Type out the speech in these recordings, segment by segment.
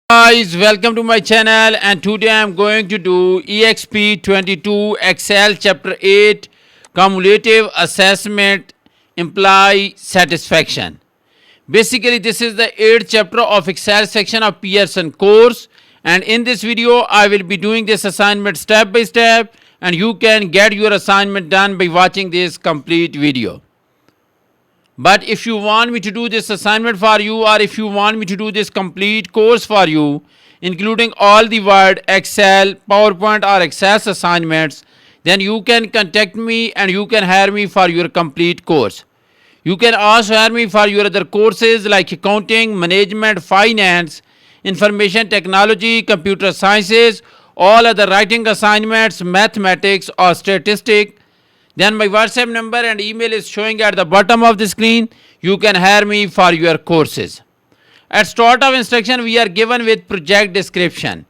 Guys, welcome to my channel, and today I am going to do EXP22 Excel chapter 8 cumulative assessment employee satisfaction. Basically, this is the 8th chapter of Excel section of Pearson course, and in this video I will be doing this assignment step by step, and you can get your assignment done by watching this complete video. But if you want me to do this assignment for you, or if you want me to do this complete course for you, including all the Word, Excel, PowerPoint or Access assignments, then you can contact me and you can hire me for your complete course. You can also hire me for your other courses like accounting, management, finance, information technology, computer sciences, all other writing assignments, mathematics or statistics. Then my WhatsApp number and email is showing at the bottom of the screen. You can hire me for your courses. At start of instruction, we are given with project description.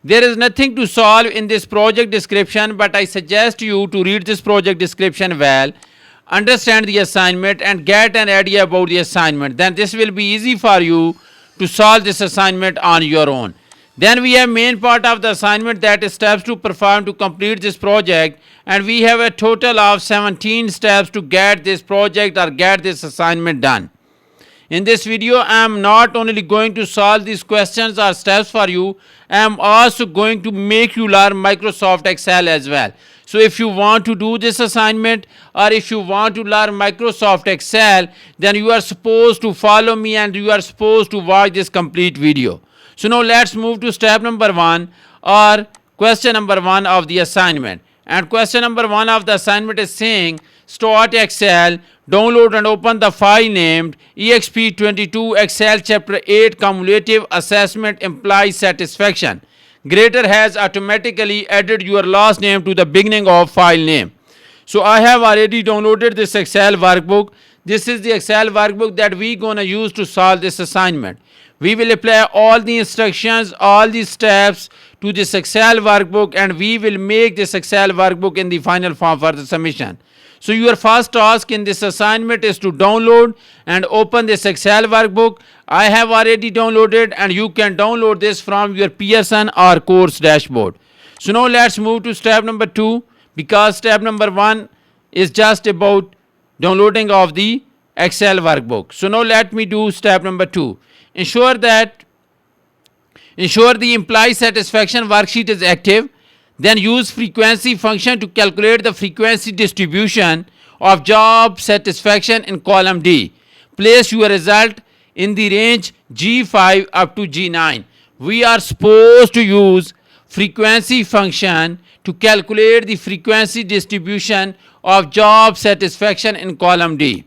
There is nothing to solve in this project description, but I suggest you to read this project description well, understand the assignment and get an idea about the assignment. Then this will be easy for you to solve this assignment on your own. Then we have main part of the assignment, that is steps to perform to complete this project, and we have a total of 17 steps to get this project or get this assignment done. In this video, I am not only going to solve these questions or steps for you, I am also going to make you learn Microsoft Excel as well. So if you want to do this assignment or if you want to learn Microsoft Excel, then you are supposed to follow me and you are supposed to watch this complete video. So now let's move to step number 1 or question number 1 of the assignment. And question number 1 of the assignment is saying, start Excel, download and open the file named EXP22 Excel chapter 8 cumulative assessment employee satisfaction. Grader has automatically added your last name to the beginning of file name. So I have already downloaded this Excel workbook. This is the Excel workbook that we gonna use to solve this assignment. We will apply all the instructions, all the steps to this Excel workbook, and we will make this Excel workbook in the final form for the submission. So your first task in this assignment is to download and open this Excel workbook. I have already downloaded, and you can download this from your Pearson or course dashboard. So now let's move to step number 2, because step number 1 is just about downloading of the Excel workbook. So now let me do step number 2. Ensure the employee satisfaction worksheet is active. Then use frequency function to calculate the frequency distribution of job satisfaction in column D. Place your result in the range G5 up to G9. We are supposed to use frequency function to calculate the frequency distribution of job satisfaction in column D.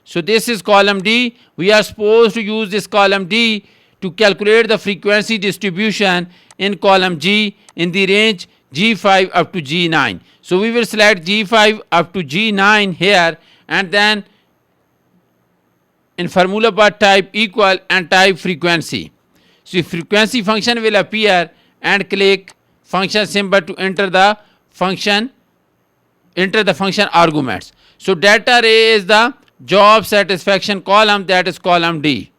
So this is column D. We are supposed to use this column D to calculate the frequency distribution in column G in the range G5 up to G9. So we will select G5 up to G9 here, and then in formula bar type equal and type frequency. So frequency function will appear, and click function symbol to enter the function arguments. So data array is the job satisfaction column, that is column D.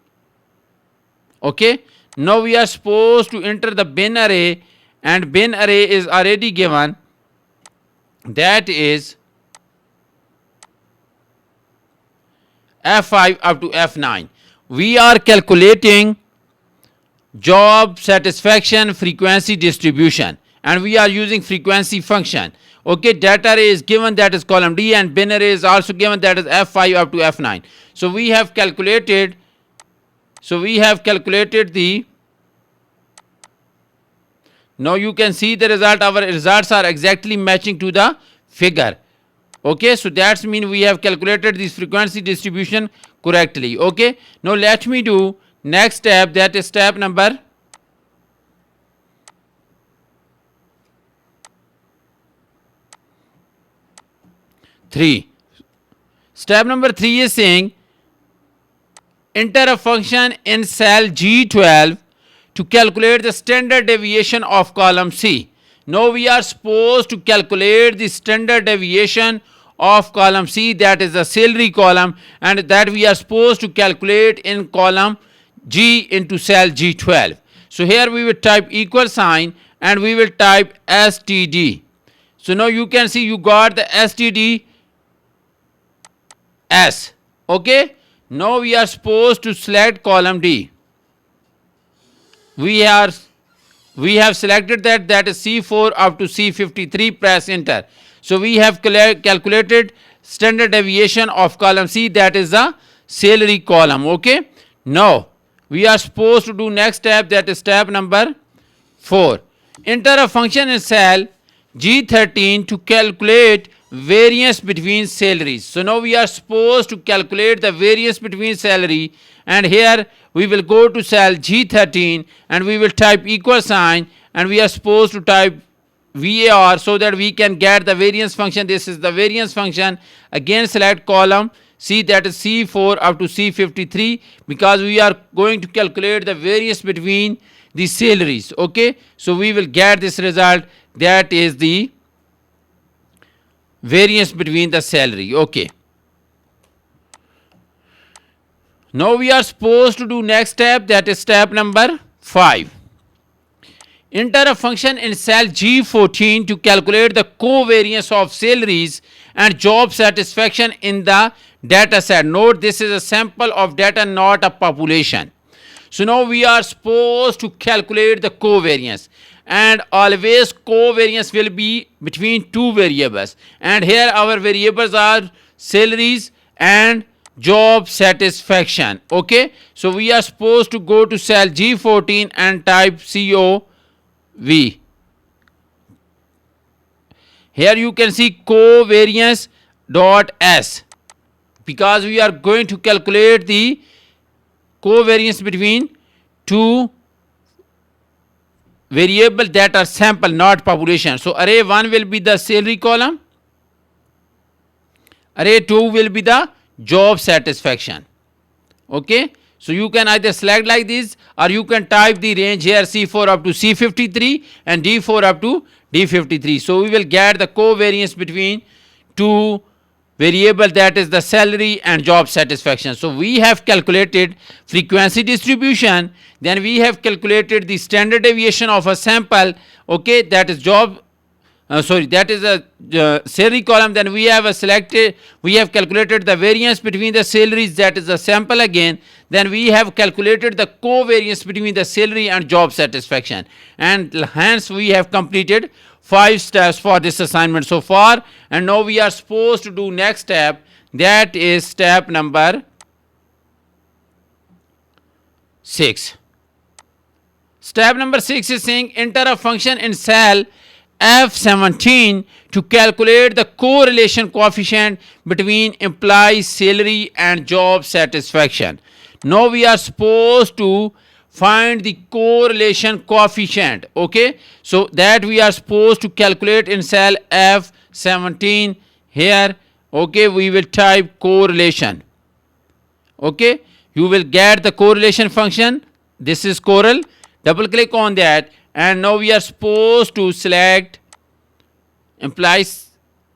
Okay, now we are supposed to enter the bin array, and bin array is already given, that is F5 up to F9. We are calculating job satisfaction frequency distribution, and we are using frequency function. Okay, data array is given, that is column D, and bin array is also given, that is F5 up to F9. So we have calculated the, now you can see the result. Our results are exactly matching to the figure. Okay, so that means we have calculated this frequency distribution correctly. Okay, now let me do next step, that is step number 3. Step number 3 is saying, enter a function in cell G12 to calculate the standard deviation of column C. Now we are supposed to calculate the standard deviation of column C, that is the salary column, and that we are supposed to calculate in column G into cell G12. So here we will type equal sign and we will type STD. So now you can see you got the STD S. Okay. Now we are supposed to select column D. We have selected that is C4 up to C53. Press enter. So we have calculated standard deviation of column C, that is the salary column. Okay. Now we are supposed to do next step, that is step number 4. Enter a function in cell G13 to calculate variance between salaries. So now we are supposed to calculate the variance between salary, and here we will go to cell G13 and we will type equal sign and we are supposed to type VAR so that we can get the variance function. This is the variance function. Again select column C, that is C4 up to C53, because we are going to calculate the variance between the salaries. Okay, so we will get this result, that is the variance between the salary. Okay, now we are supposed to do next step, that is step number 5. Enter a function in cell G14 to calculate the covariance of salaries and job satisfaction in the data set. Note, this is a sample of data, not a population. So now we are supposed to calculate the covariance, and always covariance will be between two variables, and here our variables are salaries and job satisfaction. Okay, so we are supposed to go to cell G14 and type COV. Here you can see covariance dot S, because we are going to calculate the covariance between two variables that are sample, not population. So array 1 will be the salary column, array 2 will be the job satisfaction. Okay, so you can either select like this or you can type the range here C4 up to C53 and D4 up to D53. So we will get the covariance between two variable, that is the salary and job satisfaction. So we have calculated frequency distribution, then we have calculated the standard deviation of a sample. Okay, that is that is a salary column. Then we have calculated the variance between the salaries, that is the sample again. Then we have calculated the covariance between the salary and job satisfaction, and hence we have completed 5 steps for this assignment so far. And now we are supposed to do next step, that is step number 6. Step number 6 is saying enter a function in cell F17 to calculate the correlation coefficient between employee salary and job satisfaction. Now we are supposed to find the correlation coefficient. Okay, so that we are supposed to calculate in cell F17 here. Okay, we will type correlation. Okay, you will get the correlation function. This is correl. Double click on that, and now we are supposed to select employee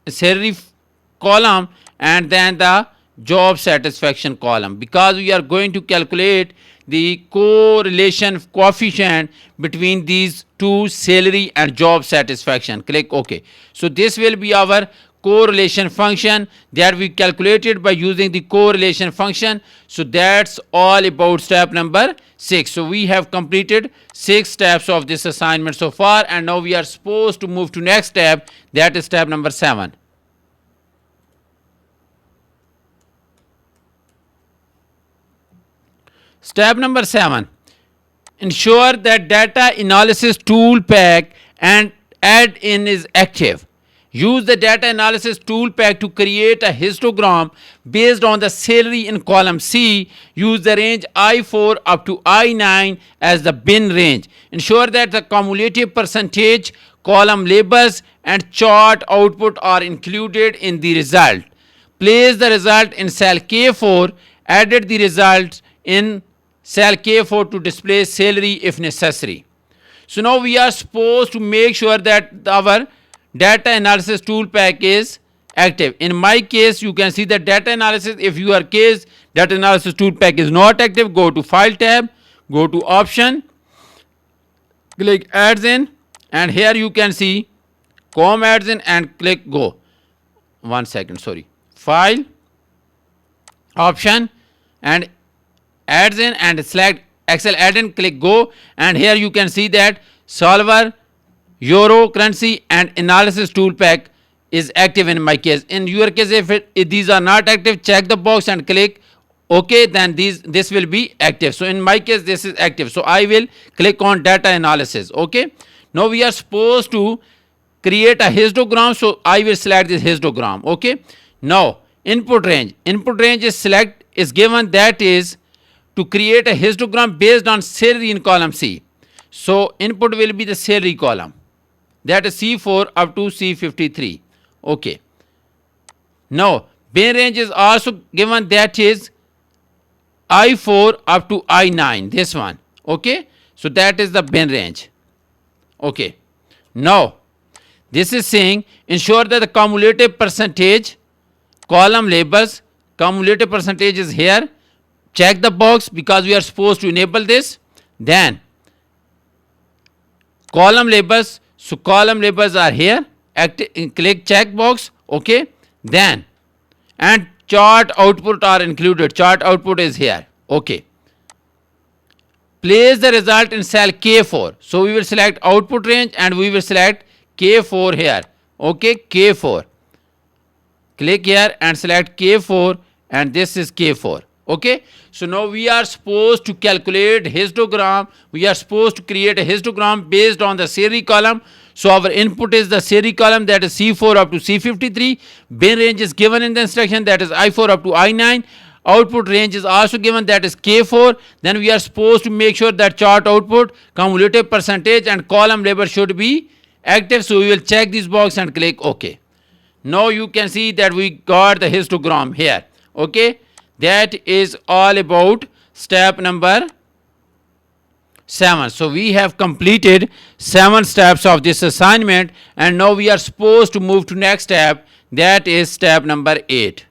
salary column and then the job satisfaction column, because we are going to calculate the correlation coefficient between these two, salary and job satisfaction. Click OK. So this will be our correlation function that we calculated by using the correlation function. So that's all about step number 6. So we have completed 6 steps of this assignment so far, and now we are supposed to move to next step, that is step number 7. Step number 7. Ensure that data analysis tool pack and add-in is active. Use the data analysis tool pack to create a histogram based on the salary in column C. Use the range I4 up to I9 as the bin range. Ensure that the cumulative percentage, column labels and chart output are included in the result. Place the result in cell K4. Edit the results in cell K4 to display salary if necessary. So now we are supposed to make sure that our data analysis tool pack is active. In my case, you can see the data analysis. If your case data analysis tool pack is not active, go to file tab, go to option, click adds in, and here you can see com adds in and click go. 1 second, sorry. File, option, and adds in and select Excel add-in, click go, and here you can see that solver, euro currency and analysis tool pack is active in my case. In your case, if these are not active, check the box and click OK, then this will be active. So in my case, this is active. So I will click on data analysis. Okay. Now we are supposed to create a histogram. So I will select this histogram. Okay. Now input range. Input range is given, that is to create a histogram based on salary in column C. So input will be the salary column, that is C4 up to C53. Okay. Now bin range is also given, that is I4 up to I9, this one. Okay. So that is the bin range. Okay. Now this is saying ensure that the cumulative percentage column labels, cumulative percentage is here. Check the box because we are supposed to enable this. Then column labels, so column labels are here. Click check box. Okay. Then and chart output are included. Chart output is here. Okay. Place the result in cell K4. So we will select output range and we will select K4 here. Okay, K4. Click here and select K4, and this is K4. Okay. So now we are supposed to calculate histogram. We are supposed to create a histogram based on the salary column. So our input is the salary column, that is C4 up to C53. Bin range is given in the instruction, that is I4 up to I9. Output range is also given, that is K4. Then we are supposed to make sure that chart output, cumulative percentage and column label should be active. So we will check this box and click OK. Now you can see that we got the histogram here. Okay. That is all about step number 7. So we have completed 7 steps of this assignment, and now we are supposed to move to next step, that is step number 8.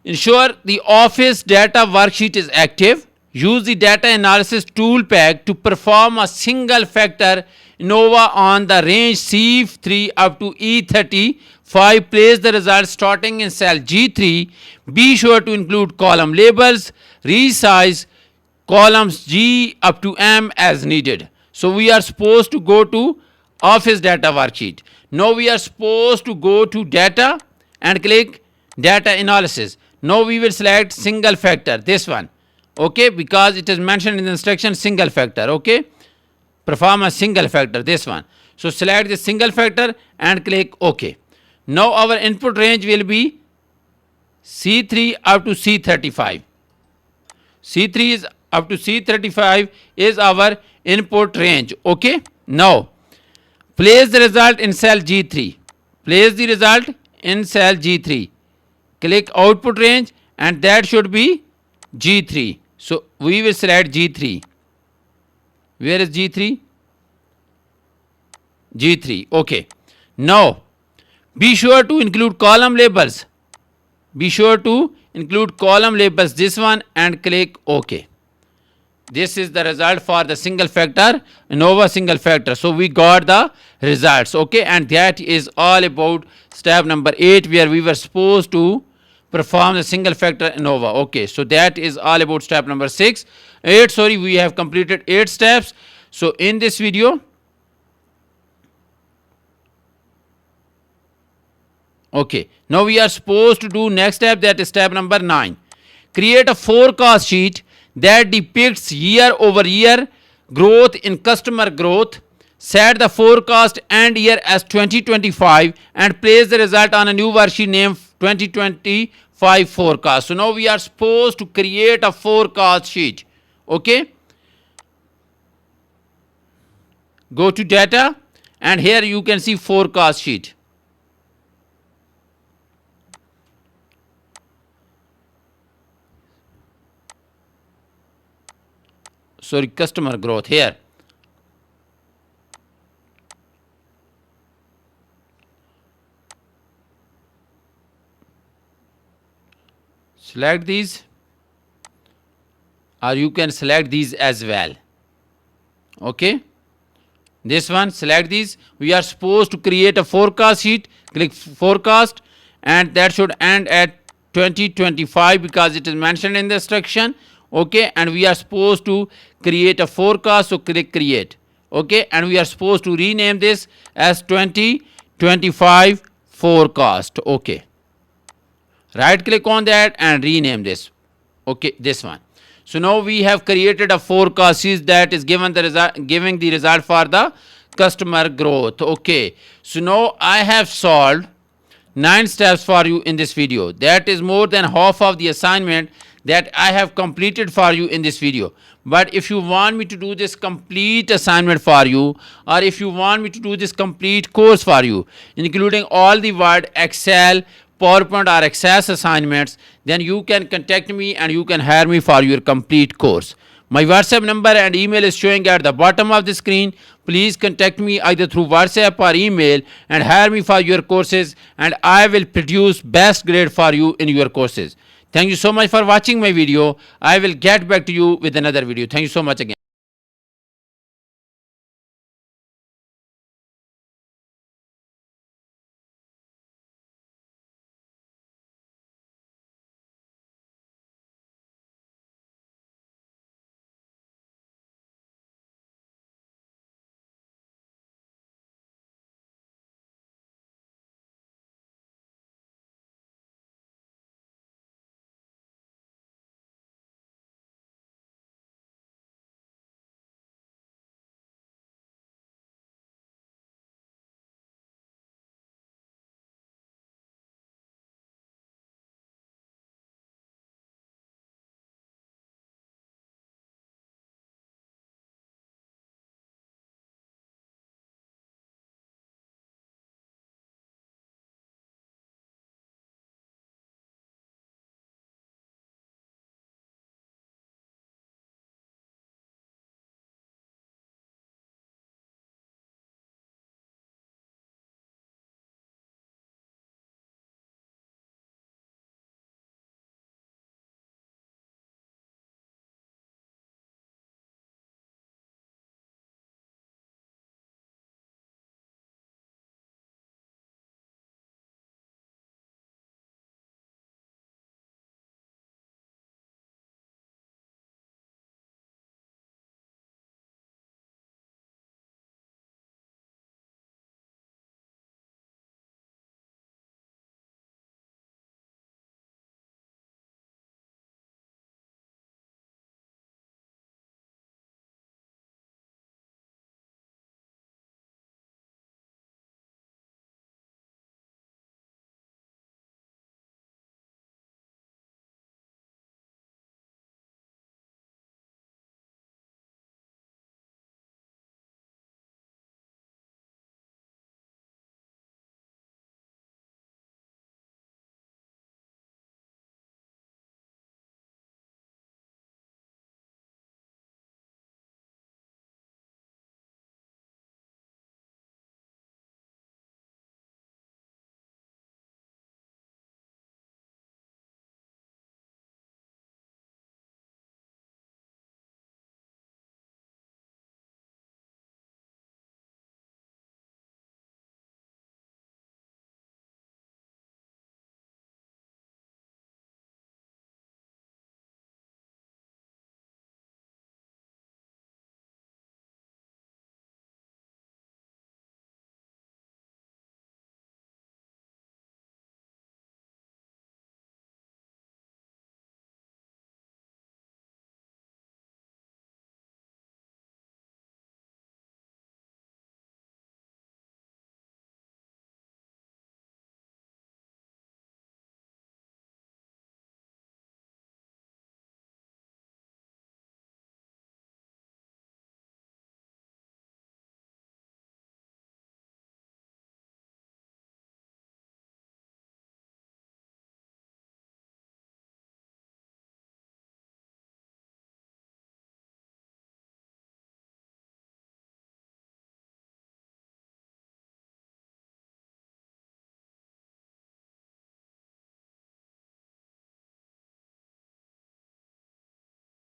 Ensure the office data worksheet is active. Use the data analysis tool pack to perform a single factor ANOVA on the range C3 up to E35. Place the results starting in cell G3. Be sure to include column labels. Resize columns G up to M as needed. So we are supposed to go to office data worksheet. Now we are supposed to go to data and click data analysis. Now we will select single factor, this one. Okay, because it is mentioned in the instruction single factor. Okay, perform a single factor, this one. So select the single factor and click OK. Now our input range will be C3 up to C35. C3 is up to C35 is our input range. Okay. Now place the result in cell G3. Place the result in cell G3. Click output range, and that should be G3. So we will select G3. Where is G3? G3. Okay. Now be sure to include column labels. Be sure to include column labels, this one, and click OK. This is the result for the single factor, ANOVA single factor. So we got the results. Okay, and that is all about step number 8, where we were supposed to perform the single factor ANOVA. Okay, so that is all about step number 8. Sorry, we have completed 8 steps. So in this video, okay, now we are supposed to do next step, that is step number 9. Create a forecast sheet that depicts year over year growth in customer growth. Set the forecast end year as 2025 and place the result on a new worksheet named 2025 forecast. So now we are supposed to create a forecast sheet. Okay. Go to data, and here you can see forecast sheet. Sorry, customer growth here. Select these, or you can select these as well. Okay, this one, select these. We are supposed to create a forecast sheet. Click forecast, and that should end at 2025 because it is mentioned in the instruction. Okay, and we are supposed to create a forecast, so click create. Okay, and we are supposed to rename this as 2025 forecast. Okay, right click on that and rename this. Okay, this one. So now we have created a forecast sheet that is given the result, giving the result for the customer growth. Okay, so now I have solved 9 steps for you in this video. That is more than half of the assignment that I have completed for you in this video. But if you want me to do this complete assignment for you, or if you want me to do this complete course for you, including all the Word, Excel, PowerPoint or Access assignments, then you can contact me and you can hire me for your complete course. My WhatsApp number and email is showing at the bottom of the screen. Please contact me either through WhatsApp or email and hire me for your courses, and I will produce best grade for you in your courses. Thank you so much for watching my video. I will get back to you with another video. Thank you so much again.